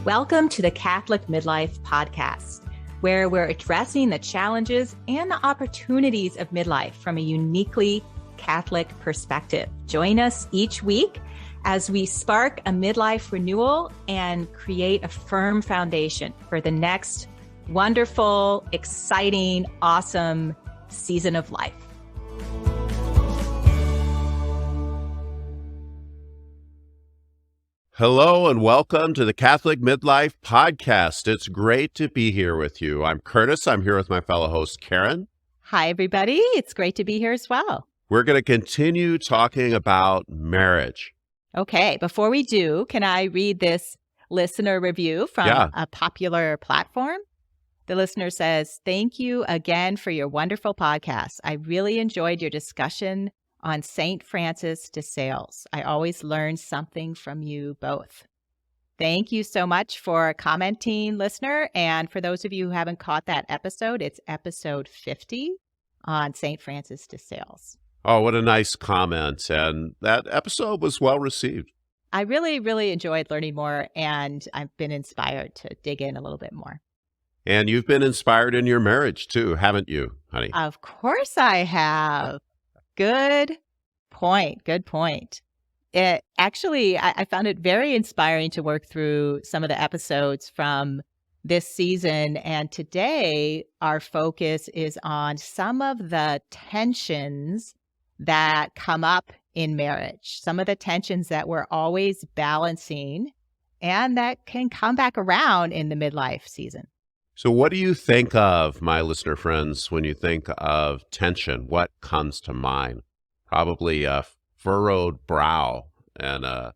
Welcome to the Catholic Midlife Podcast, where we're addressing the challenges and the opportunities of midlife from a uniquely Catholic perspective. Join us each week as we spark a midlife renewal and create a firm foundation for the next wonderful, exciting, awesome season of life. Hello and welcome to the Catholic Midlife Podcast. It's great to be here with you. I'm Curtis. I'm here with my fellow host, Karen. Hi, everybody. It's great to be here as well. We're going to continue talking about marriage. Okay, before we do, can I read this listener review from a popular platform? The listener says, "Thank you again for your wonderful podcast. I really enjoyed your discussion on St. Francis de Sales. I always learn something from you both." Thank you so much for commenting, listener. And for those of you who haven't caught that episode, it's episode 50 on St. Francis de Sales. Oh, what a nice comment. And that episode was well received. I really, really enjoyed learning more, and I've been inspired to dig in a little bit more. And you've been inspired in your marriage too, haven't you, honey? Of course I have. Good point. Good point. I found it very inspiring to work through some of the episodes from this season. And today, our focus is on some of the tensions that come up in marriage, some of the tensions that we're always balancing and that can come back around in the midlife season. So what do you think of, my listener friends, when you think of tension? What comes to mind? Probably a furrowed brow and a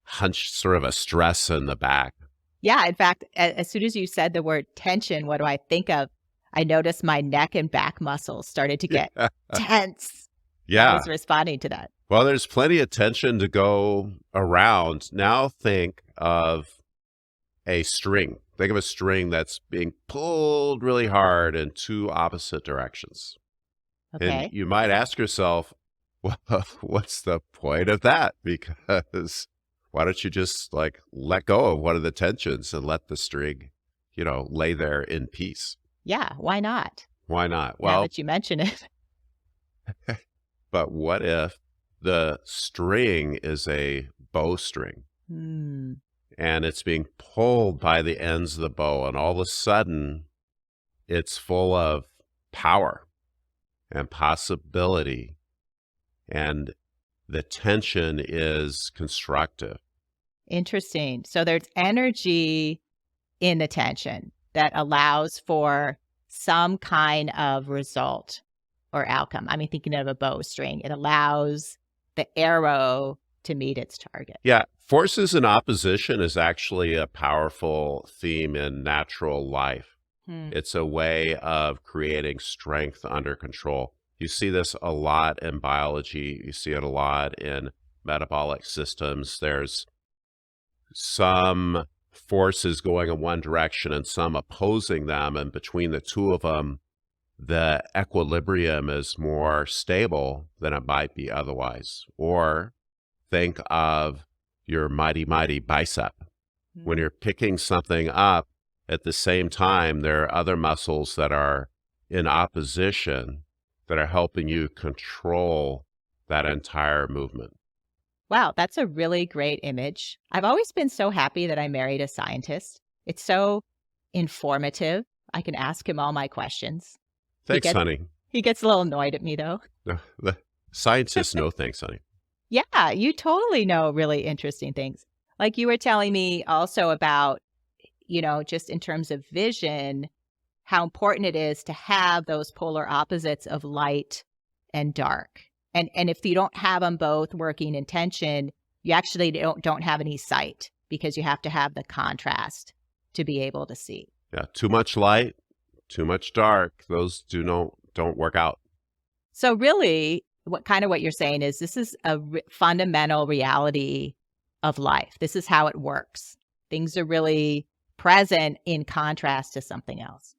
hunched sort of a stress in the back. Yeah. In fact, as soon as you said the word tension, what do I think of? I noticed my neck and back muscles started to get tense. Yeah. I was responding to that. Well, there's plenty of tension to go around. Now think of a string. Think of a string that's being pulled really hard in two opposite directions. Okay. And you might ask yourself, well, what's the point of that? Because why don't you just let go of one of the tensions and let the string, lay there in peace? Yeah, why not? Why not? Now Well, that you mention it. but what if the string is a bowstring? And it's being pulled by the ends of the bow, and all of a sudden, it's full of power and possibility, and the tension is constructive. Interesting. So there's energy in the tension that allows for some kind of result or outcome. I mean, thinking of a bowstring, it allows the arrow to meet its target. Yeah, forces in opposition is actually a powerful theme in natural life. It's a way of creating strength under control. You see this a lot in biology. You see it a lot in metabolic systems. There's some forces going in one direction and some opposing them. And between the two of them, the equilibrium is more stable than it might be otherwise. Or think of your mighty, mighty bicep. When you're picking something up, at the same time, there are other muscles that are in opposition that are helping you control that entire movement. Wow, that's a really great image. I've always been so happy that I married a scientist. It's so informative. I can ask him all my questions. Thanks, honey. He gets a little annoyed at me, though. The scientists know thanks, honey. Yeah, you totally know really interesting things. Like you were telling me also about, just in terms of vision, how important it is to have those polar opposites of light and dark. And if you don't have them both working in tension, you actually don't have any sight because you have to have the contrast to be able to see. Yeah, too much light, too much dark. Those don't work out. So really, what you're saying is this is a fundamental reality of life. This is how it works. Things are really present in contrast to something else.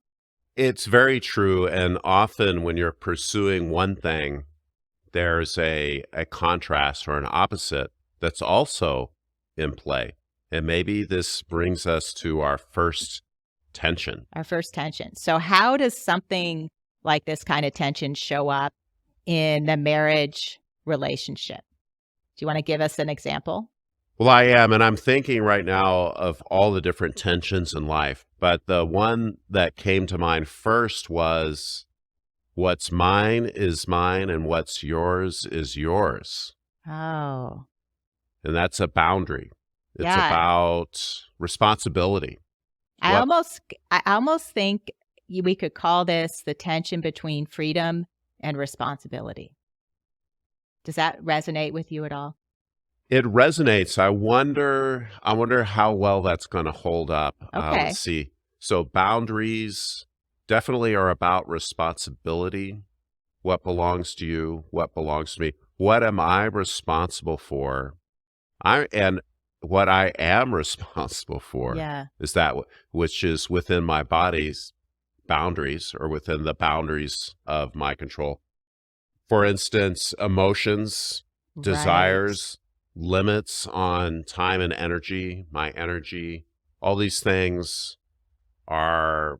It's very true. And often when you're pursuing one thing, there's a contrast or an opposite that's also in play. And maybe this brings us to our first tension. Our first tension. So how does something like this kind of tension show up in the marriage relationship? Do you want to give us an example? Well, I am, and I'm thinking right now of all the different tensions in life, but the one that came to mind first was what's mine is mine and what's yours is yours. Oh, And that's a boundary. It's yeah. about responsibility. I What almost think we could call this the tension between freedom and responsibility. Does that resonate with you at all? it resonates. I wonder how well that's going to hold up. Okay. Let's see. So boundaries definitely are about responsibility. What belongs to you? What belongs to me? What am I responsible for? And what I am responsible for Yeah. is that which is within my body's boundaries or within the boundaries of my control. For instance, emotions, Right. desires, limits on time and energy, my energy, all these things are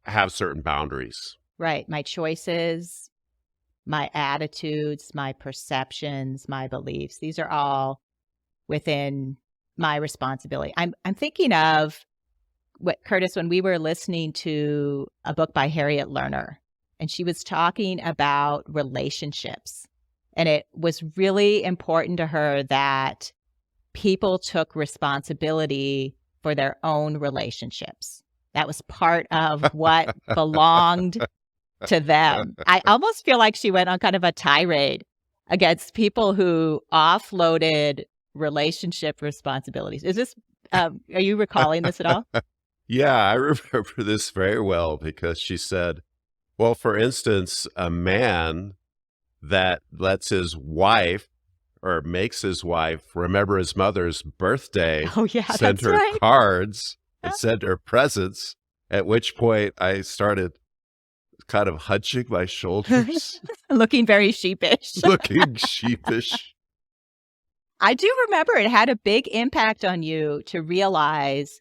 have certain boundaries. Right. My choices, my attitudes, my perceptions, my beliefs, these are all within my responsibility. I'm thinking of what Curtis when we were listening to a book by Harriet Lerner, and she was talking about relationships. And it was really important to her that people took responsibility for their own relationships. That was part of what belonged to them. I almost feel like she went on kind of a tirade against people who offloaded relationship responsibilities. Is this, are you recalling this at all? Yeah, I remember this very well because she said, well, for instance, a man that lets his wife or makes his wife remember his mother's birthday, Oh, yeah, send that's her right. cards and send her presents, at which point I started kind of hunching my shoulders, Looking very sheepish. looking sheepish. I do remember it had a big impact on you to realize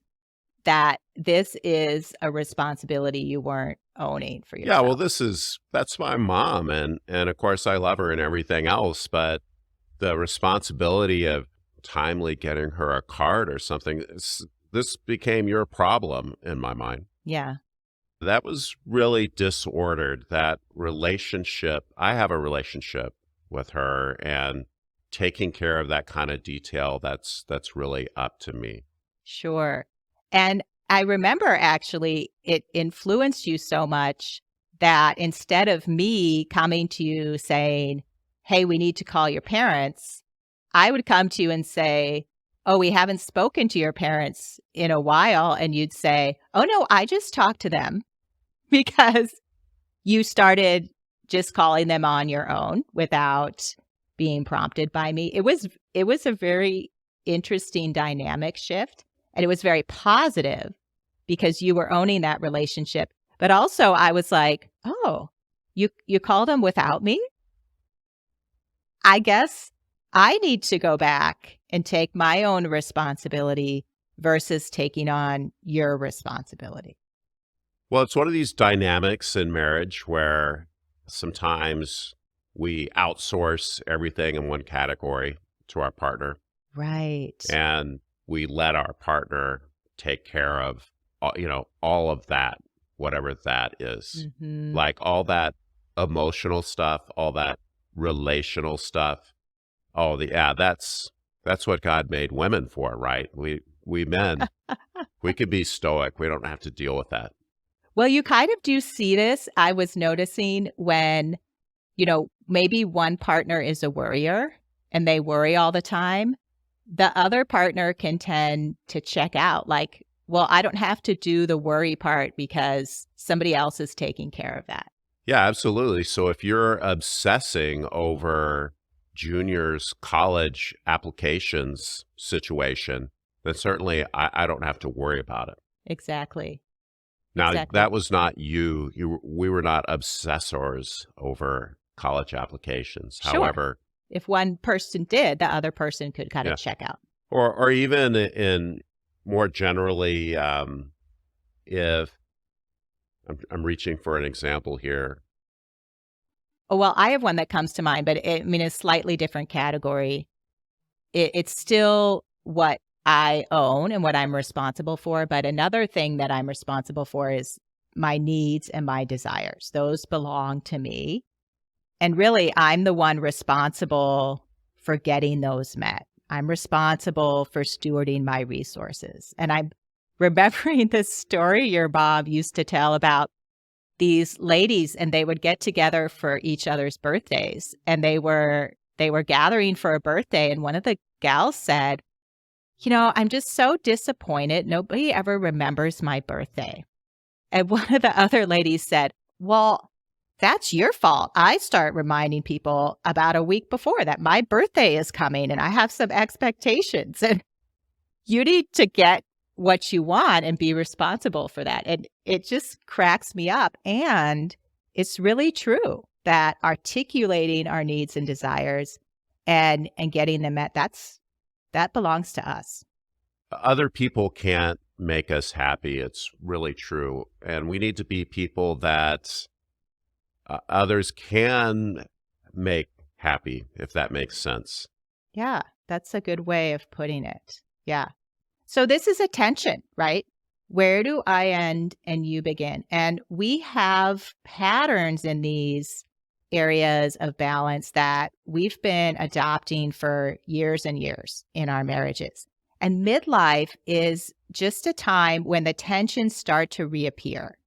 that this is a responsibility you weren't owning for Yeah, well, yourself. that's my mom, and of course I love her and everything else, but the responsibility of timely getting her a card or something, this became your problem in my mind. Yeah, That was really disordered. That relationship, I have a relationship with her, and taking care of that kind of detail, that's really up to me. sure. And I remember actually it influenced you so much that instead of me coming to you saying, "Hey, we need to call your parents," I would come to you and say, "Oh, we haven't spoken to your parents in a while." And you'd say, "Oh, no, I just talked to them," because you started just calling them on your own without being prompted by me. It was a very interesting dynamic shift, and it was very positive because you were owning that relationship. But also I was like, "Oh, you called them without me? I guess I need to go back and take my own responsibility versus taking on your responsibility." Well, it's one of these dynamics in marriage where sometimes we outsource everything in one category to our partner, Right. and we let our partner take care of all of that, whatever that is. Mhm. Like all that emotional stuff, all that relational stuff. Oh, that's what God made women for, right? We men, we could be stoic. We don't have to deal with that. Well, you kind of do see this. I was noticing when, maybe one partner is a worrier and they worry all the time. The other partner can tend to check out like, well, I don't have to do the worry part because somebody else is taking care of that. Yeah, absolutely. So if you're obsessing over Junior's college applications situation, then certainly I don't have to worry about it. Exactly. Now, Exactly. that was not you. We were not obsessors over college applications. Sure. However, If one person did, the other person could kind of yeah, check out. or even in more generally, if I'm reaching for an example here. Oh, well, I have one that comes to mind, but I mean, a slightly different category. It's still what I own and what I'm responsible for, but another thing that I'm responsible for is my needs and my desires. Those belong to me. And really, I'm the one responsible for getting those met. I'm responsible for stewarding my resources. And I'm remembering this story your mom used to tell about these ladies, and they would get together for each other's birthdays, and they were gathering for a birthday, and one of the gals said, I'm just so disappointed nobody ever remembers my birthday. And one of the other ladies said, well, that's your fault. I start reminding people about a week before that my birthday is coming and I have some expectations, and you need to get what you want and be responsible for that. And it just cracks me up. And it's really true that articulating our needs and desires and getting them met, that belongs to us. Other people can't make us happy. It's really true. And we need to be people that others can make happy, if that makes sense. Yeah, that's a good way of putting it. Yeah. So this is a tension, right? Where do I end and you begin? And we have patterns in these areas of balance that we've been adopting for years and years in our marriages. And midlife is just a time when the tensions start to reappear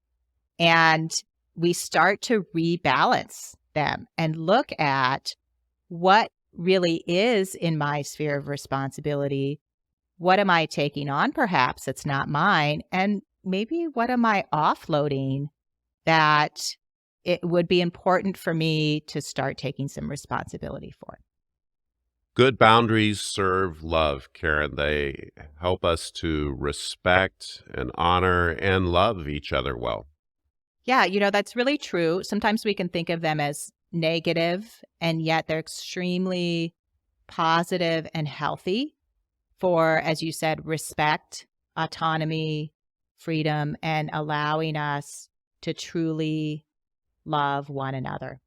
and we start to rebalance them and look at what really is in my sphere of responsibility. What am I taking on, perhaps it's not mine? And maybe what am I offloading that it would be important for me to start taking some responsibility for? Good boundaries serve love, Karen. They help us to respect and honor and love each other well. Yeah, that's really true. Sometimes we can think of them as negative, and yet they're extremely positive and healthy for, as you said, respect, autonomy, freedom, and allowing us to truly love one another.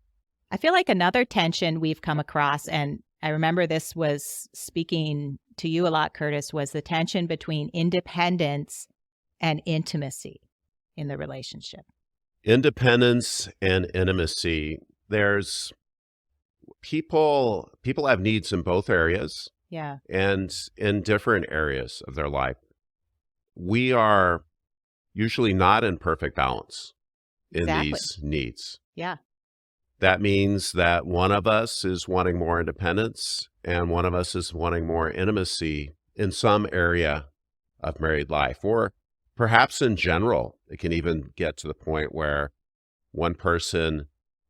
I feel like another tension we've come across, and I remember this was speaking to you a lot, Curtis, was the tension between independence and intimacy in the relationship. Independence and intimacy. There's people have needs in both areas. Yeah. And in different areas of their life. We are usually not in perfect balance in Exactly. these needs. Yeah. That means that one of us is wanting more independence and one of us is wanting more intimacy in some area of married life, or perhaps in general. It can even get to the point where one person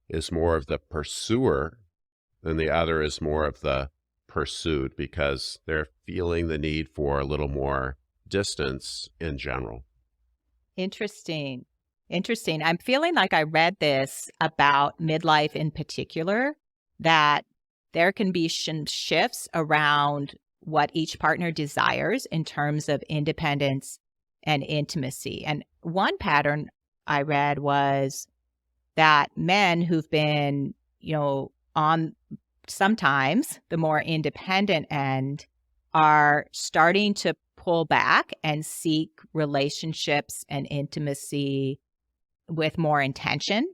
is more of the pursuer and the other is more of the pursued because they're feeling the need for a little more distance in general. Interesting. Interesting. I'm feeling like I read this about midlife in particular, that there can be shifts around what each partner desires in terms of independence and intimacy. And one pattern I read was that men who've been, on sometimes the more independent end are starting to pull back and seek relationships and intimacy with more intention.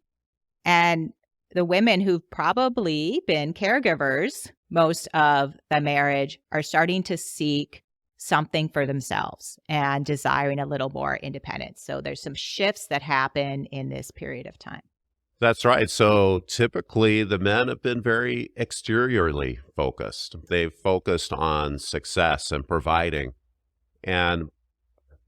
And the women who've probably been caregivers most of the marriage are starting to seek something for themselves and desiring a little more independence. So there's some shifts that happen in this period of time. That's right. So typically the men have been very exteriorly focused. They've focused on success and providing. And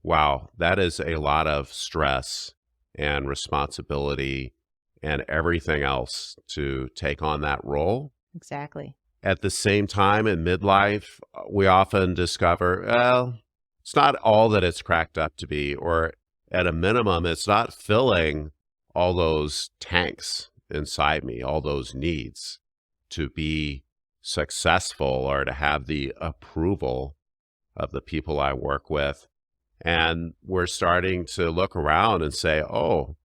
wow, that is a lot of stress and responsibility and everything else to take on that role. Exactly. At the same time, in midlife, we often discover, well, it's not all that it's cracked up to be, or at a minimum, it's not filling all those tanks inside me, all those needs to be successful or to have the approval of the people I work with. And we're starting to look around and say, oh,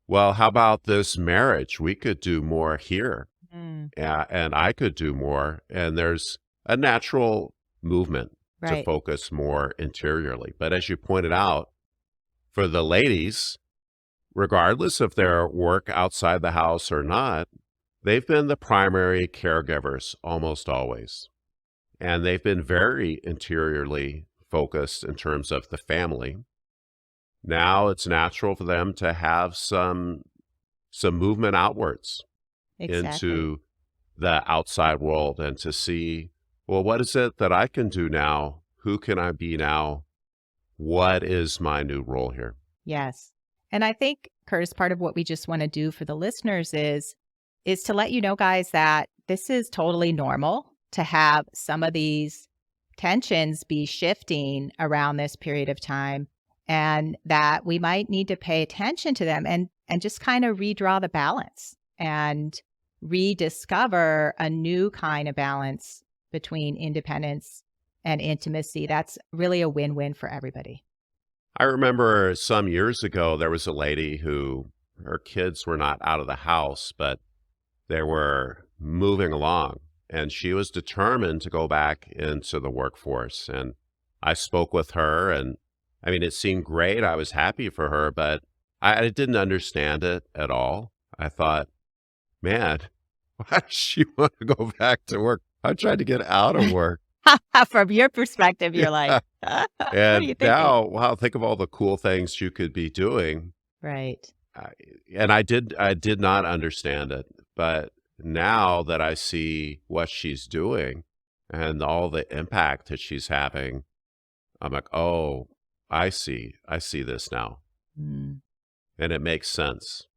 well, how about this marriage? We could do more here. Mm, And I could do more. And there's a natural movement to right. focus more interiorly. But as you pointed out, for the ladies, regardless of their work outside the house or not, they've been the primary caregivers almost always. And they've been very interiorly focused in terms of the family. Now it's natural for them to have some movement outwards Exactly. into the outside world and to see, well, what is it that I can do now? Who can I be now? What is my new role here? Yes. And I think, Curtis, part of what we just want to do for the listeners is to let you know, guys, that this is totally normal to have some of these tensions be shifting around this period of time, and that we might need to pay attention to them and just kind of redraw the balance and rediscover a new kind of balance between independence and intimacy. That's really a win-win for everybody. I remember some years ago, there was a lady who her kids were not out of the house, but they were moving along, and she was determined to go back into the workforce. And I spoke with her, and I mean, it seemed great. I was happy for her, but I didn't understand it at all. I thought, man, why does she want to go back to work? I'm trying to get out of work. From your perspective, you're like, Yeah. what are And you thinking? now, wow, think of all the cool things you could be doing. Right. I, and I did not understand it, but now that I see what she's doing and all the impact that she's having, I'm like, oh, I see this now, Mm. and it makes sense.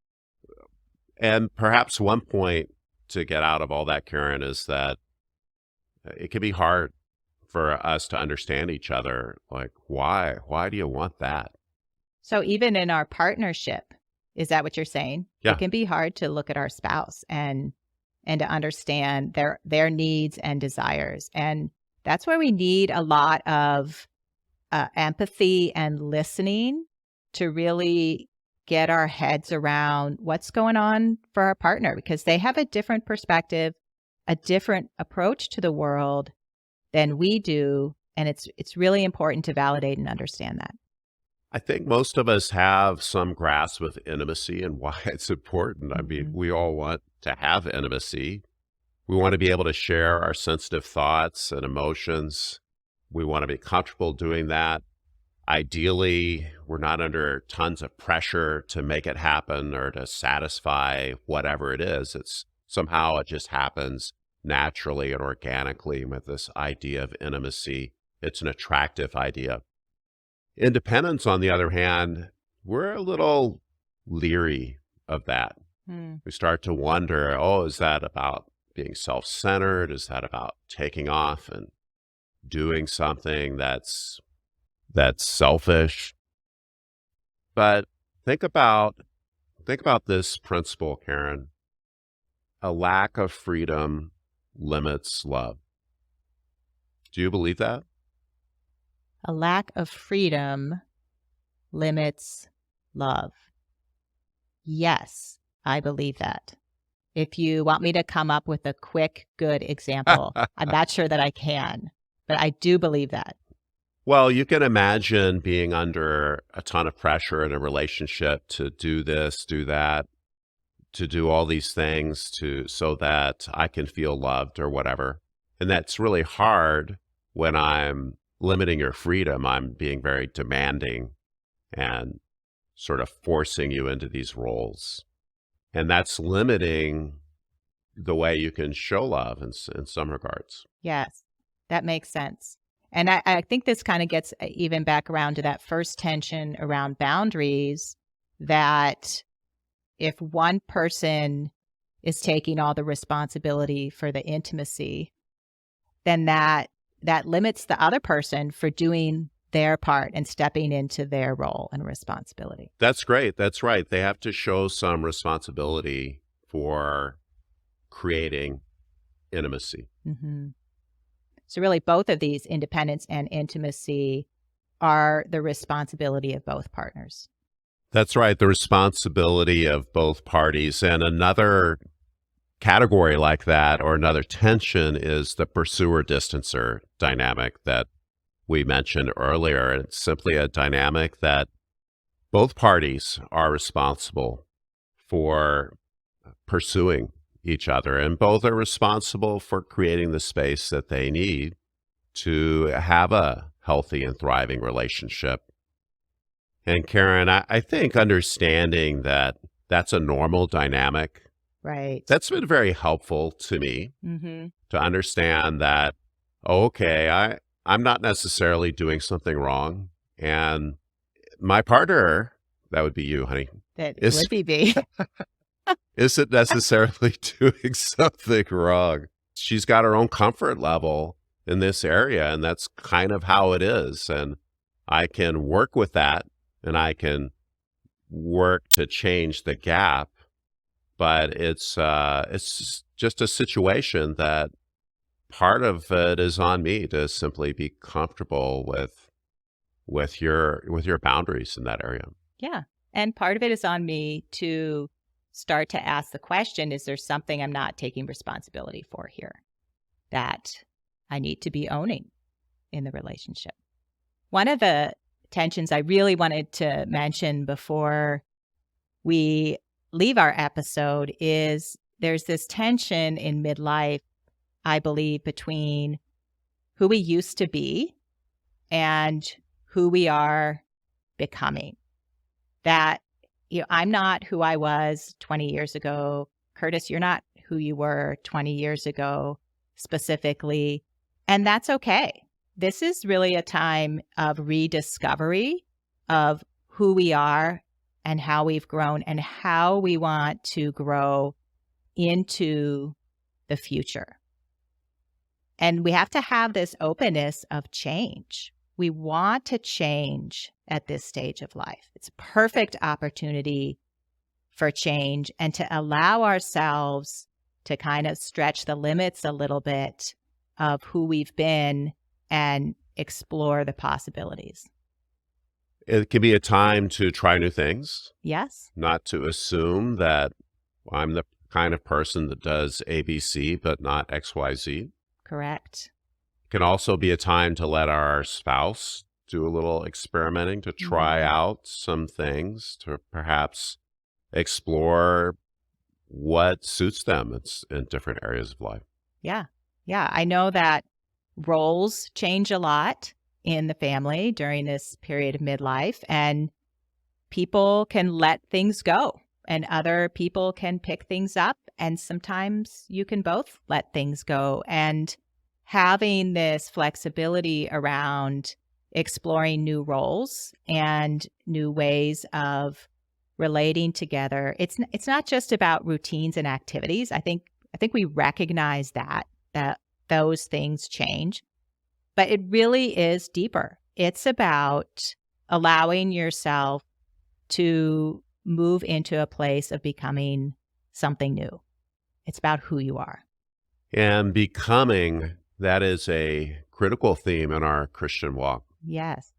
And perhaps one point to get out of all that, Karen, is that it can be hard for us to understand each other. Like, why? Why do you want that? So even in our partnership, is that what you're saying? It Yeah, can be hard to look at our spouse and to understand their needs and desires. And that's where we need a lot of empathy and listening to really get our heads around what's going on for our partner, because they have a different perspective, a different approach to the world than we do, and it's really important to validate and understand that. I think most of us have some grasp with intimacy and why it's important. I mean, Mhm. we all want to have intimacy. We want to be able to share our sensitive thoughts and emotions. We want to be comfortable doing that. Ideally, we're not under tons of pressure to make it happen or to satisfy whatever it is. It's somehow it just happens naturally and organically with this idea of intimacy. It's an attractive idea. Independence, on the other hand, we're a little leery of that. Mm. We start to wonder, oh, is that about being self-centered? Is that about taking off and doing something that's selfish? But think about think about this principle, Karen. A lack of freedom limits love. Do you believe that? A lack of freedom limits love. Yes, I believe that. If you want me to come up with a quick, good example, I'm not sure that I can, but I do believe that. Well, you can imagine being under a ton of pressure in a relationship to do this, do that, to do all these things to so that I can feel loved or whatever. And that's really hard when I'm limiting your freedom. I'm being very demanding and sort of forcing you into these roles. And that's limiting the way you can show love in some regards. Yes, that makes sense. And I think this kind of gets even back around to that first tension around boundaries, that if one person is taking all the responsibility for the intimacy, then that limits the other person for doing their part and stepping into their role and responsibility. That's great. That's right. They have to show some responsibility for creating intimacy. Hmm. So really both of these, independence and intimacy, are the responsibility of both partners. That's right, the responsibility of both parties. And another category like that, or another tension, is the pursuer distancer dynamic that we mentioned earlier. It's simply a dynamic that both parties are responsible for pursuing each other, and both are responsible for creating the space that they need to have a healthy and thriving relationship. And Karen, I think understanding that that's a normal dynamic, Right. that's been very helpful to me to understand that, oh, okay, I'm not necessarily doing something wrong. And my partner, that would be you, honey, That would be me. isn't necessarily doing something wrong. She's got her own comfort level in this area, and that's kind of how it is. And I can work with that, and I can work to change the gap. But it's just a situation that part of it is on me to simply be comfortable with your boundaries in that area. Yeah. And part of it is on me to start to ask the question, is there something I'm not taking responsibility for here that I need to be owning in the relationship? One of the tensions I really wanted to mention before we leave our episode is there's this tension in midlife, I believe, between who we used to be and who we are becoming. That, I'm not who I was 20 years ago. Curtis, you're not who you were 20 years ago specifically. And that's okay. This is really a time of rediscovery of who we are and how we've grown and how we want to grow into the future. And we have to have this openness of change. We want to change at this stage of life. It's a perfect opportunity for change and to allow ourselves to kind of stretch the limits a little bit of who we've been and explore the possibilities. It can be a time to try new things. Yes. Not to assume that I'm the kind of person that does ABC, but not XYZ. Correct. Can also be a time to let our spouse do a little experimenting, to try out some things, to perhaps explore what suits them in different areas of life. Yeah. Yeah. I know that roles change a lot in the family during this period of midlife, and people can let things go and other people can pick things up. And sometimes you can both let things go. And having this flexibility around exploring new roles and new ways of relating together. It's not just about routines and activities. I think we recognize that those things change, but it really is deeper. It's about allowing yourself to move into a place of becoming something new. It's about who you are. And becoming, that is a critical theme in our Christian walk. Yes.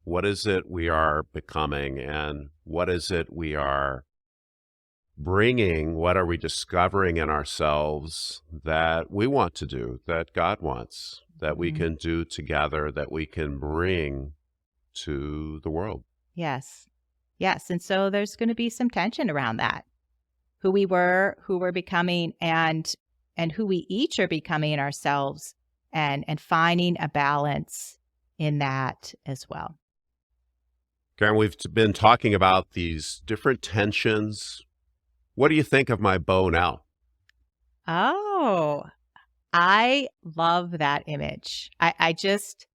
What is it we are becoming, and what is it we are bringing? What are we discovering in ourselves that we want to do, that God wants, that we can do together, that we can bring to the world? Yes. Yes. And so there's going to be some tension around that. Who we were, who we're becoming, and who we each are becoming in ourselves, and finding a balance in that as well. Karen, we've been talking about these different tensions. What do you think of my bow now? Oh, I love that image. I just,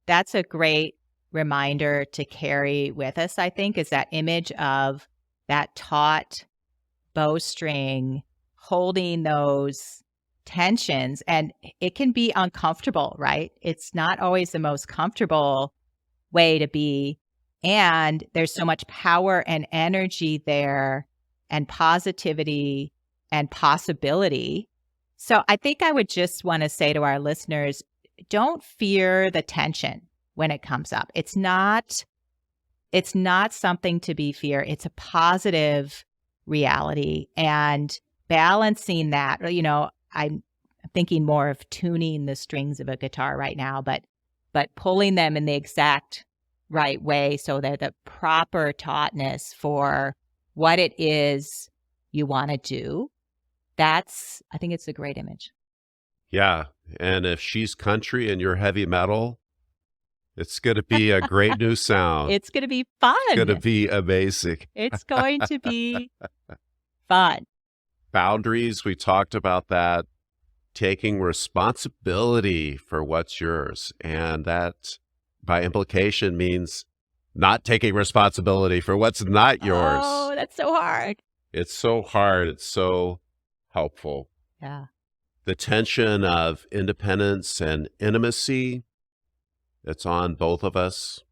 that's a great reminder to carry with us, I think, is that image of that taut bowstring holding those tensions. And it can be uncomfortable, right? It's not always the most comfortable way to be. And there's so much power and energy there, and positivity and possibility. So I think I would just want to say to our listeners, don't fear the tension when it comes up. It's not something to be feared. It's a positive reality, and balancing that, I'm thinking more of tuning the strings of a guitar right now, but pulling them in the exact right way so they're the proper tautness for what it is you want to do. I think it's a great image. Yeah. And if she's country and you're heavy metal, it's going to be a great new sound. It's going to be fun. It's going to be amazing. It's going to be fun. Boundaries, we talked about that. Taking responsibility for what's yours. And that, by implication, means not taking responsibility for what's not yours. Oh, that's so hard. It's so hard. It's so helpful. Yeah. The tension of independence and intimacy, it's on both of us.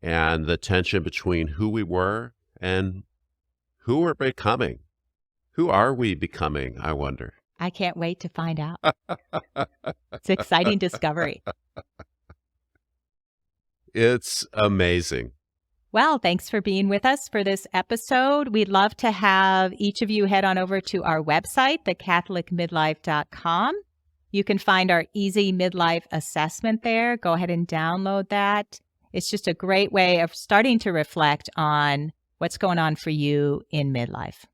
And the tension between who we were and who we're becoming. Who are we becoming, I wonder? I can't wait to find out. It's an exciting discovery. It's amazing. Well, thanks for being with us for this episode. We'd love to have each of you head on over to our website, thecatholicmidlife.com. You can find our easy midlife assessment there. Go ahead and download that. It's just a great way of starting to reflect on what's going on for you in midlife.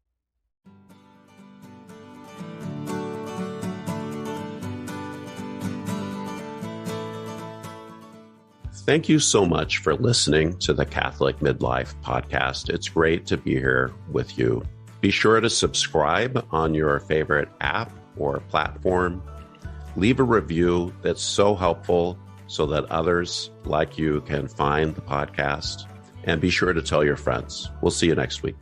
Thank you so much for listening to the Catholic Midlife Podcast. It's great to be here with you. Be sure to subscribe on your favorite app or platform. Leave a review that's so helpful so that others like you can find the podcast. And be sure to tell your friends. We'll see you next week.